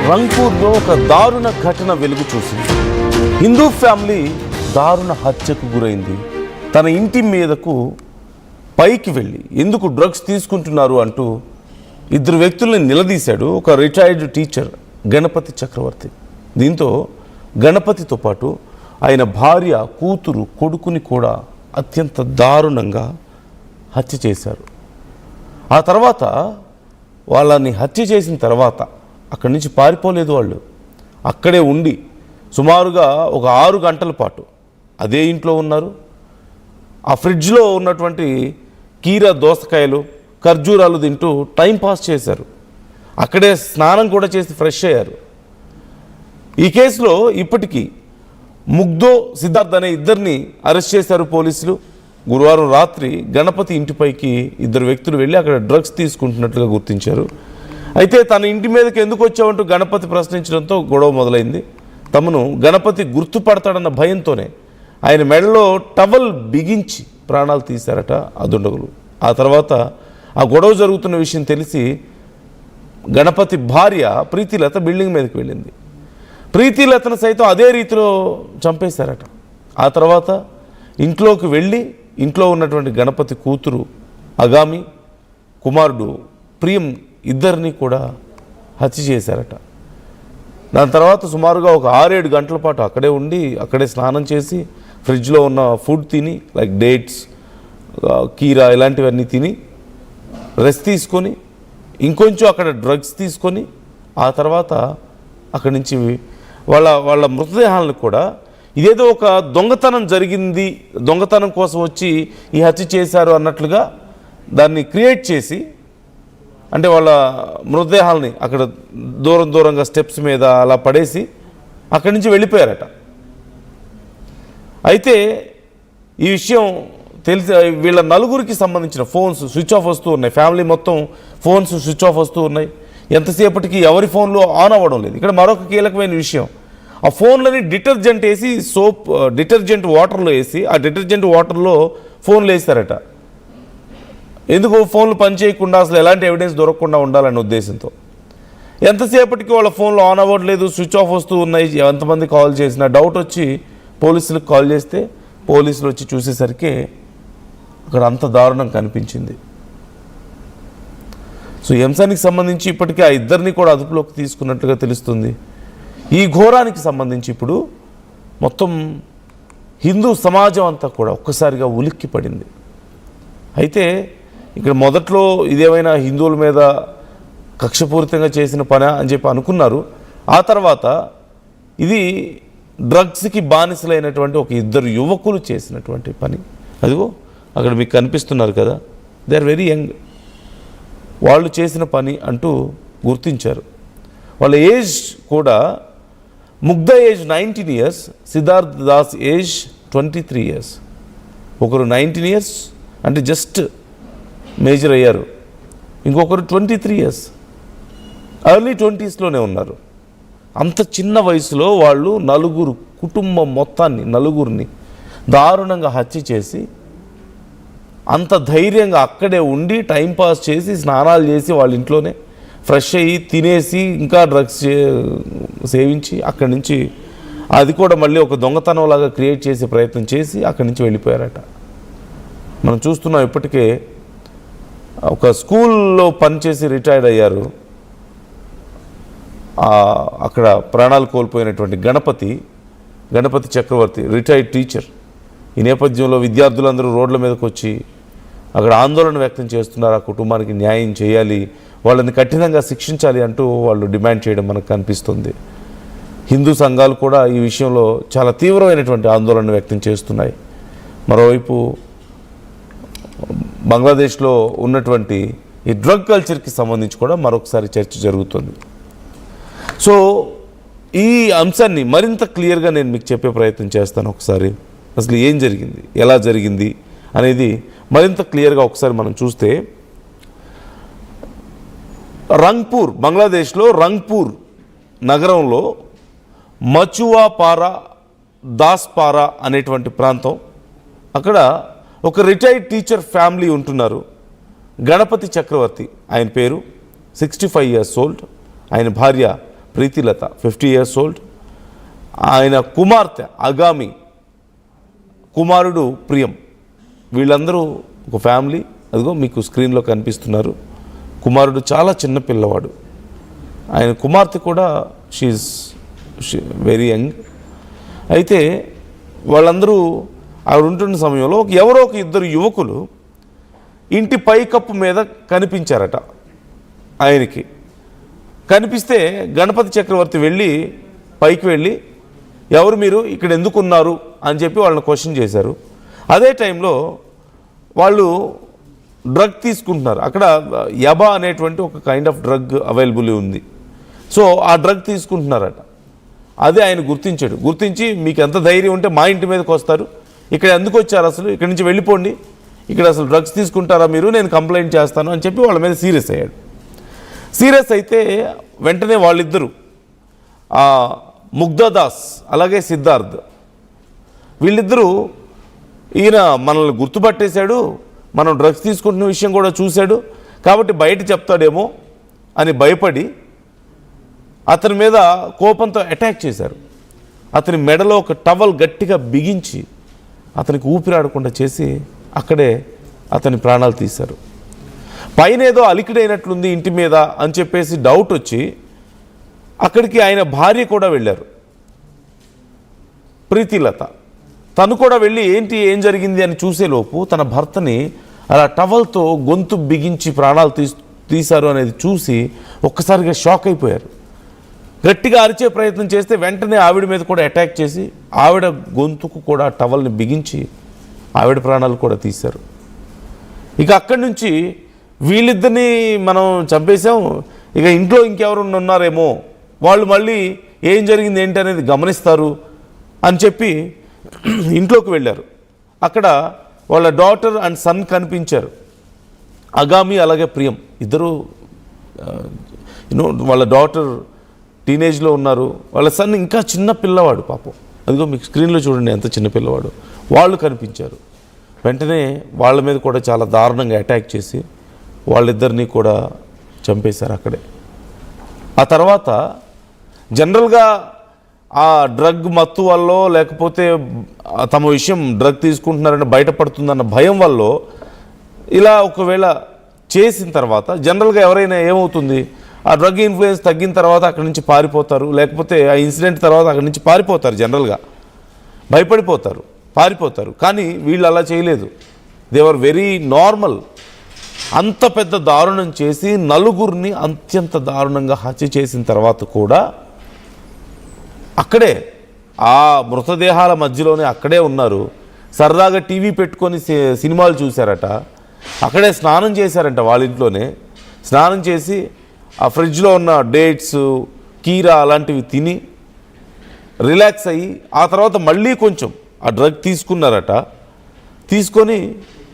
రంగ్పూర్లో ఒక దారుణ ఘటన వెలుగు చూసింది. హిందూ ఫ్యామిలీ దారుణ హత్యకు గురైంది. తన ఇంటి మీదకు పైకి వెళ్ళి ఎందుకు డ్రగ్స్ తీసుకుంటున్నారు అంటూ ఇద్దరు వ్యక్తుల్ని నిలదీశాడు ఒక రిటైర్డ్ టీచర్ గణపతి చక్రవర్తి. దీంతో గణపతితో పాటు ఆయన భార్య, కూతురు, కొడుకుని కూడా అత్యంత దారుణంగా హత్య చేశారు. ఆ తర్వాత వాళ్ళని హత్య చేసిన తర్వాత అక్కడి నుంచి పారిపోలేదు. వాళ్ళు అక్కడే ఉండి సుమారుగా ఒక 6 గంటల పాటు అదే ఇంట్లో ఉన్నారు. ఆ ఫ్రిడ్జ్లో ఉన్నటువంటి కీర దోసకాయలు, ఖర్జూరాలు తింటూ టైంపాస్ చేశారు. అక్కడే స్నానం కూడా చేసి ఫ్రెష్ అయ్యారు. ఈ కేసులో ఇప్పటికీ ముగ్ధో, సిద్ధార్థ్ అనే ఇద్దరిని అరెస్ట్ చేశారు పోలీసులు. గురువారం రాత్రి గణపతి ఇంటిపైకి ఇద్దరు వ్యక్తులు వెళ్ళి అక్కడ డ్రగ్స్ తీసుకుంటున్నట్లుగా గుర్తించారు. అయితే తన ఇంటి మీదకి ఎందుకు వచ్చావంటూ గణపతి ప్రశ్నించడంతో గొడవ మొదలైంది. తమను గణపతి గుర్తుపడతాడన్న భయంతోనే ఆయన మెడలో టవల్ బిగించి ప్రాణాలు తీశారట ఆ దుండగులు. ఆ తర్వాత ఆ గొడవ జరుగుతున్న విషయం తెలిసి గణపతి భార్య ప్రీతిలత బిల్డింగ్ మీదకి వెళ్ళింది. ప్రీతిలతను సైతం అదే రీతిలో చంపేశారట. ఆ తర్వాత ఇంట్లోకి వెళ్ళి ఇంట్లో ఉన్నటువంటి గణపతి కూతురు అగామి, కుమారుడు ప్రియం ఇద్దరిని కూడా హత్య చేశారట. దాని తర్వాత సుమారుగా ఒక 6-7 గంటల పాటు అక్కడే ఉండి అక్కడే స్నానం చేసి ఫ్రిడ్జ్లో ఉన్న ఫుడ్ తిని లైక్ డేట్స్, కీరా ఇలాంటివన్నీ తిని రెస్ట్ తీసుకొని ఇంకొంచెం అక్కడ డ్రగ్స్ తీసుకొని ఆ తర్వాత అక్కడి నుంచి వాళ్ళ మృతదేహాలను కూడా ఇదేదో ఒక దొంగతనం జరిగింది, దొంగతనం కోసం వచ్చి ఈ హత్య చేశారు అన్నట్లుగా దాన్ని క్రియేట్ చేసి, అంటే వాళ్ళ మృతదేహాలని అక్కడ దూరంగా స్టెప్స్ మీద అలా పడేసి అక్కడి నుంచి వెళ్ళిపోయారట. అయితే ఈ విషయం తెలిసి వీళ్ళ నలుగురికి సంబంధించిన ఫోన్స్ స్విచ్ ఆఫ్ వస్తూ ఉన్నాయి. ఫ్యామిలీ మొత్తం ఫోన్స్ స్విచ్ ఆఫ్ వస్తూ ఉన్నాయి. ఎంతసేపటికి ఎవరి ఫోన్లో ఆన్ అవ్వడం లేదు. ఇక్కడ మరొక కీలకమైన విషయం, ఆ ఫోన్లని డిటర్జెంట్ వేసి డిటర్జెంట్ వాటర్లో వేసి ఆ డిటర్జెంట్ వాటర్లో ఫోన్లు వేస్తారట. ఎందుకు? ఫోన్లు పనిచేయకుండా అసలు ఎలాంటి ఎవిడెన్స్ దొరకకుండా ఉండాలనే ఉద్దేశంతో. ఎంతసేపటికి వాళ్ళ ఫోన్లు ఆన్ అవ్వట్లేదు, స్విచ్ ఆఫ్ వస్తూ ఉన్నాయి. ఎంతమంది కాల్ చేసినా డౌట్ వచ్చి పోలీసులకు కాల్ చేస్తే పోలీసులు వచ్చి చూసేసరికి అక్కడ అంత దారుణం కనిపించింది. సో ఈ అంశానికి సంబంధించి ఇప్పటికే ఆ ఇద్దరిని కూడా అదుపులోకి తీసుకున్నట్లుగా తెలుస్తుంది. ఈ ఘోరానికి సంబంధించి ఇప్పుడు మొత్తం హిందూ సమాజం అంతా కూడా ఒక్కసారిగా ఉలిక్కి పడింది. అయితే ఇక్కడ మొదట్లో ఇదేమైనా హిందువుల మీద కక్షపూరితంగా చేసిన పని అని చెప్పి అనుకున్నారు. ఆ తర్వాత ఇది డ్రగ్స్కి బానిసలైనటువంటి ఒక ఇద్దరు యువకులు చేసినటువంటి పని. అదిగో అక్కడ మీకు కనిపిస్తున్నారు కదా, దే ఆర్ వెరీ యంగ్. వాళ్ళు చేసిన పని అంటూ గుర్తించారు. వాళ్ళ ఏజ్ కూడా Mugdha age 19 years, Siddharth Das age 23 years. ఒకరు 19 years అంటే జస్ట్ మేజర్ అయ్యారు, ఇంకొకరు 23 years ఎర్లీ 20sలోనే ఉన్నారు. అంత చిన్న వయసులో వాళ్ళు కుటుంబం మొత్తాన్ని నలుగురిని దారుణంగా హత్య చేసి అంత ధైర్యంగా అక్కడే ఉండి టైంపాస్ చేసి స్నానాలు చేసి వాళ్ళ ఇంట్లోనే ఫ్రెష్ అయ్యి తినేసి ఇంకా డ్రగ్స్ సేవించి అక్కడి నుంచి అది కూడా మళ్ళీ ఒక దొంగతనంలాగా క్రియేట్ చేసే ప్రయత్నం చేసి అక్కడి నుంచి వెళ్ళిపోయారట. మనం చూస్తున్నాం ఇప్పటికే ఒక స్కూల్లో పనిచేసి రిటైర్డ్ అయ్యారు. అక్కడ ప్రాణాలు కోల్పోయినటువంటి గణపతి చక్రవర్తి రిటైర్డ్ టీచర్. ఈ నేపథ్యంలో విద్యార్థులందరూ రోడ్ల మీదకి వచ్చి అక్కడ ఆందోళన వ్యక్తం చేస్తున్నారు. ఆ కుటుంబానికి న్యాయం చేయాలి, వాళ్ళని కఠినంగా శిక్షించాలి అంటూ వాళ్ళు డిమాండ్ చేయడం మనకు కనిపిస్తుంది. హిందూ సంఘాలు కూడా ఈ విషయంలో చాలా తీవ్రమైనటువంటి ఆందోళన వ్యక్తం చేస్తున్నాయి. మరోవైపు బంగ్లాదేశ్లో ఉన్నటువంటి ఈ డ్రగ్ కల్చర్కి సంబంధించి కూడా మరొకసారి చర్చ జరుగుతుంది. సో ఈ అంశాన్ని మరింత క్లియర్గా నేను మీకు చెప్పే ప్రయత్నం చేస్తాను. ఒకసారి అసలు ఏం జరిగింది, ఎలా జరిగింది అనేది మరింత క్లియర్గా ఒకసారి మనం చూస్తే, రంగ్పూర్, బంగ్లాదేశ్లో రంగ్పూర్ నగరంలో మచువాపారా దాస్పారా అనేటువంటి ప్రాంతం, అక్కడ ఒక రిటైర్డ్ టీచర్ ఫ్యామిలీ ఉంటున్నారు. గణపతి చక్రవర్తి ఆయన పేరు, 65 years old. ఆయన భార్య ప్రీతిలత 50 years old, ఆయన కుమార్తె అగామి, కుమారుడు ప్రియం, వీళ్ళందరూ ఒక ఫ్యామిలీ. అదిగో మీకు స్క్రీన్లో కనిపిస్తున్నారు. కుమారుడు చాలా చిన్న పిల్లవాడు, ఆయన కుమార్తె కూడా షీ వెరీ యంగ్. అయితే వాళ్ళందరూ ఆవిడ ఉంటున్న సమయంలో ఎవరో ఒక ఇద్దరు యువకులు ఇంటి పైకప్పు మీద కనిపించారట. ఆయనకి కనిపిస్తే గణపతి చక్రవర్తి పైకి వెళ్ళి ఎవరు మీరు, ఇక్కడ ఎందుకున్నారు అని చెప్పి వాళ్ళని క్వశ్చన్ చేశారు. అదే టైంలో వాళ్ళు డ్రగ్ తీసుకుంటున్నారు. అక్కడ యబా అనేటువంటి ఒక కైండ్ ఆఫ్ డ్రగ్ అవైలబుల్ ఉంది. సో ఆ డ్రగ్ తీసుకుంటున్నారట. అదే ఆయన గుర్తించి మీకు ఎంత ధైర్యం ఉంటే మా ఇంటి మీదకి వస్తారు, ఇక్కడ ఎందుకు వచ్చారు, అసలు ఇక్కడి నుంచి వెళ్ళిపోండి, ఇక్కడ అసలు డ్రగ్స్ తీసుకుంటారా మీరు, నేను కంప్లైంట్ చేస్తాను అని చెప్పి వాళ్ళ మీద సీరియస్ అయ్యాడు. సీరియస్ అయితే వెంటనే వాళ్ళిద్దరూ ముగ్ధదాస్ అలాగే సిద్ధార్థ్, వీళ్ళిద్దరూ ఈయన మనల్ని గుర్తుపట్టేశాడు, మనం డ్రగ్స్ తీసుకుంటున్న విషయం కూడా చూశాడు కాబట్టి బయట చెప్తాడేమో అని భయపడి అతని మీద కోపంతో అటాక్ చేశారు. అతని మెడలో ఒక టవల్ గట్టిగా బిగించి అతనికి ఊపిరాడకుండా చేసి అక్కడే అతని ప్రాణాలు తీశారు. పైన ఏదో అలికిడైనట్లుంది ఇంటి మీద అని చెప్పేసి డౌట్ వచ్చి అక్కడికి ఆయన భార్య కూడా వెళ్ళారు, ప్రీతిలత. తను కూడా వెళ్ళి ఏం జరిగింది అని చూసేలోపు తన భర్తని అలా టవల్తో గొంతు బిగించి ప్రాణాలు తీశారు అనేది చూసి ఒక్కసారిగా షాక్ అయిపోయారు. గట్టిగా అరిచే ప్రయత్నం చేస్తే వెంటనే ఆవిడ మీద కూడా అటాక్ చేసి ఆవిడ గొంతుకు కూడా టవల్ని బిగించి ఆవిడ ప్రాణాలు కూడా తీశారు. ఇక అక్కడి నుంచి వీళ్ళిద్దరిని మనం చంపేశాం, ఇక ఇంట్లో ఇంకెవరు ఉన్నారేమో, వాళ్ళు మళ్ళీ ఏం జరిగింది ఏంటి అనేది గమనిస్తారు అని చెప్పి ఇంట్లోకి వెళ్ళారు. అక్కడ వాళ్ళ డాటర్ అండ్ సన్ కనిపించారు, అగామి అలాగే ప్రియం ఇద్దరు. వాళ్ళ డాటర్ టీనేజ్లో ఉన్నారు, వాళ్ళ సన్ ఇంకా చిన్న పిల్లవాడు పాపం. అదిగో మీకు స్క్రీన్లో చూడండి ఎంత చిన్న పిల్లవాడు. వాళ్ళు కనిపించారు. వెంటనే వాళ్ళ మీద కూడా చాలా దారుణంగా అటాక్ చేసి వాళ్ళిద్దరినీ కూడా చంపేశారు అక్కడే. ఆ తర్వాత జనరల్గా ఆ డ్రగ్ మత్తు వల్ల లేకపోతే తమ విషయం డ్రగ్ తీసుకుంటున్నారని బయటపడుతుందన్న భయం వల్ల ఇలా ఒకవేళ చేసిన తర్వాత జనరల్గా ఎవరైనా ఏమవుతుంది, ఆ డ్రగ్ ఇన్ఫ్లుయెన్స్ తగ్గిన తర్వాత అక్కడి నుంచి పారిపోతారు, లేకపోతే ఆ ఇన్సిడెంట్ తర్వాత అక్కడి నుంచి పారిపోతారు, జనరల్గా భయపడిపోతారు, పారిపోతారు. కానీ వీళ్ళు అలా చేయలేదు, దే ఆర్ వెరీ నార్మల్. అంత పెద్ద దారుణం చేసి నలుగురిని అత్యంత దారుణంగా హత్య చేసిన తర్వాత కూడా అక్కడే ఆ మృతదేహాల మధ్యలోనే అక్కడే ఉన్నారు. సరదాగా టీవీ పెట్టుకొని సినిమాలు చూశారట, అక్కడే స్నానం చేశారంట, వాళ్ళ ఇంట్లోనే స్నానం చేసి ఆ ఫ్రిడ్జ్లో ఉన్న డేట్స్ కీరా అలాంటివి తిని రిలాక్స్ అయ్యి ఆ తర్వాత మళ్ళీ కొంచెం ఆ డ్రగ్ తీసుకున్నారట. తీసుకొని